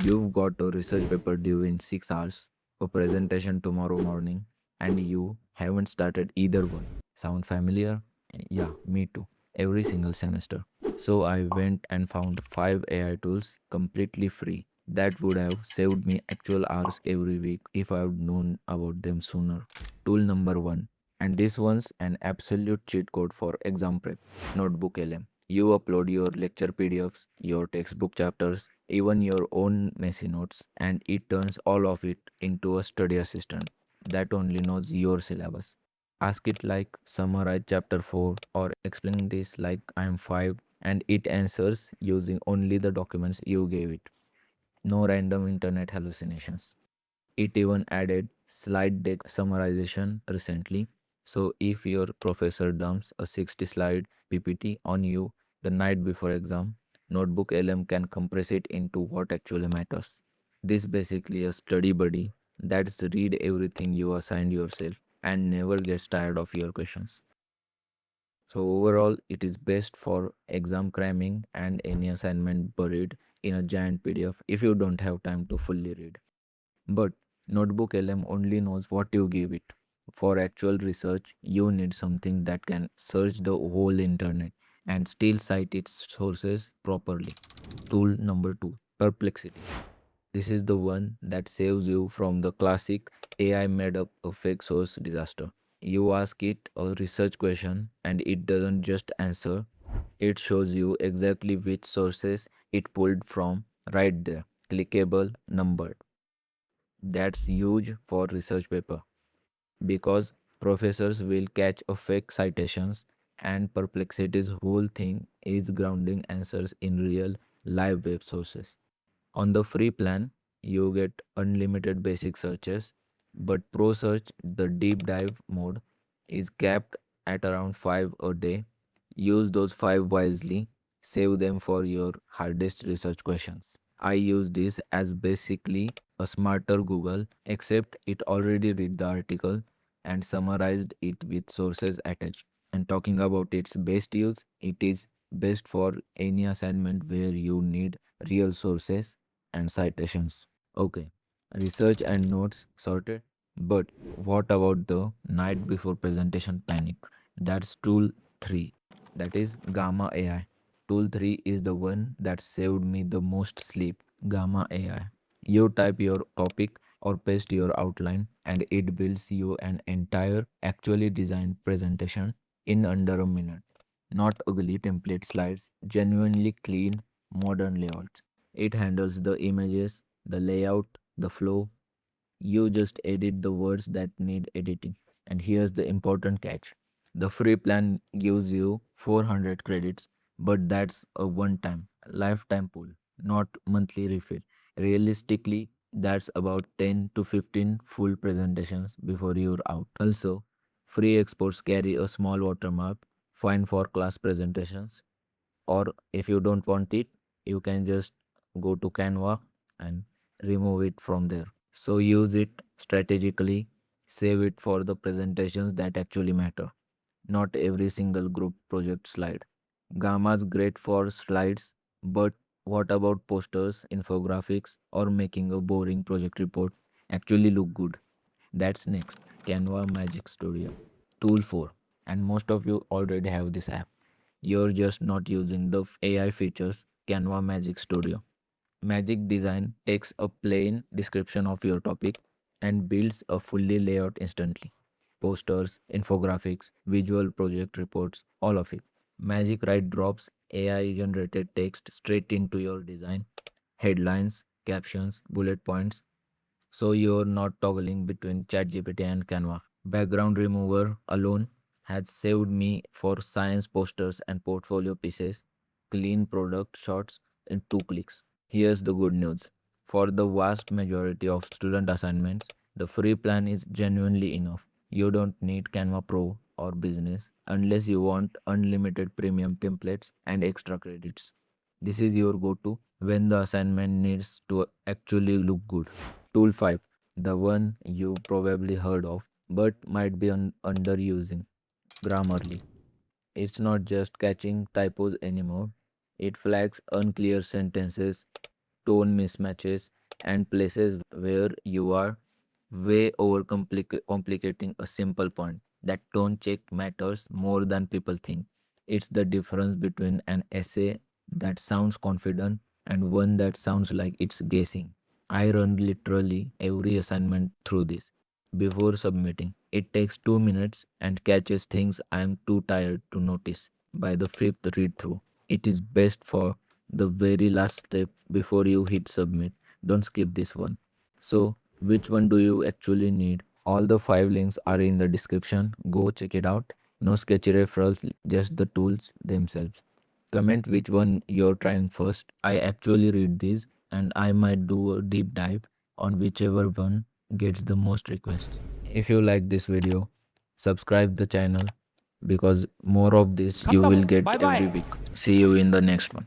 You've got a research paper due in 6 hours, a presentation tomorrow morning, and you haven't started either one. Sound familiar? Yeah, me too. Every single semester. So I went and found 5 AI tools completely free that would have saved me actual hours every week if I had known about them sooner. Tool number 1. And this one's an absolute cheat code for exam prep. NotebookLM. You upload your lecture PDFs, your textbook chapters, even your own messy notes, and it turns all of it into a study assistant that only knows your syllabus. Ask it like summarize chapter 4 or explain this like I am 5, and it answers using only the documents you gave it. No random internet hallucinations. It even added slide deck summarization recently. So if your professor dumps a 60 slide PPT on you the night before exam, Notebook LM can compress it into what actually matters. This basically a study buddy that's read everything you assigned yourself and never gets tired of your questions. So overall, it is best for exam cramming and any assignment buried in a giant PDF if you don't have time to fully read. But Notebook LM only knows what you give it. For actual research, you need something that can search the whole internet and still cite its sources properly. Tool number 2, Perplexity. This is the one that saves you from the classic AI made up a fake source disaster. You ask it a research question and it doesn't just answer, it shows you exactly which sources it pulled from right there. Clickable, numbered. That's huge for research paper because professors will catch a fake citations and Perplexity's whole thing is grounding answers in real live web sources. On the free plan, you get unlimited basic searches, but Pro Search, the deep dive mode, is capped at around 5 a day. Use those 5 wisely, save them for your hardest research questions. I use this as basically a smarter Google, except it already read the article and summarized it with sources attached. And talking about its best use, it is best for any assignment where you need real sources and citations. Okay, research and notes sorted. But what about the night before presentation panic? That's tool 3. That is Gamma AI. Tool 3 is the one that saved me the most sleep. Gamma AI. You type your topic or paste your outline and it builds you an entire actually designed presentation in under a minute. Not ugly template slides, genuinely clean, modern layouts. It handles the images, the layout, the flow. You just edit the words that need editing. And here's the important catch. The free plan gives you 400 credits, but that's a one time, lifetime pool, not monthly refill. Realistically, that's about 10 to 15 full presentations before you're out. Also, free exports carry a small watermark, fine for class presentations, or if you don't want it, you can just go to Canva and remove it from there. So use it strategically, save it for the presentations that actually matter, not every single group project slide. Gamma's great for slides, but what about posters, infographics, or making a boring project report actually look good? That's next. Canva Magic Studio. Tool 4. And most of you already have this app. You're just not using the AI features. Canva Magic Studio. Magic Design takes a plain description of your topic and builds a fully layout instantly. Posters, infographics, visual project reports, all of it. Magic Write drops AI generated text straight into your design, headlines, captions, bullet points, so you're not toggling between ChatGPT and Canva. Background remover alone has saved me for science posters and portfolio pieces, clean product shots in 2 clicks. Here's the good news. For the vast majority of student assignments, the free plan is genuinely enough. You don't need Canva Pro or Business unless you want unlimited premium templates and extra credits. This is your go to when the assignment needs to actually look good. Tool 5, the one you probably heard of but might be underusing, Grammarly. It's not just catching typos anymore, it flags unclear sentences, tone mismatches, and places where you are way over complicating a simple point. That tone check matters more than people think. It's the difference between an essay that sounds confident and one that sounds like it's guessing. I run literally every assignment through this before submitting. It takes 2 minutes and catches things I am too tired to notice by the fifth read through. It is best for the very last step before you hit submit. Don't skip this one. So, which one do you actually need? All the five links are in the description. Go check it out. No sketchy referrals, just the tools themselves. Comment which one you're trying first. I actually read these and I might do a deep dive on whichever one gets the most requests. If you like this video, subscribe the channel because more of this you will खत्म get by every by week. See you in the next one.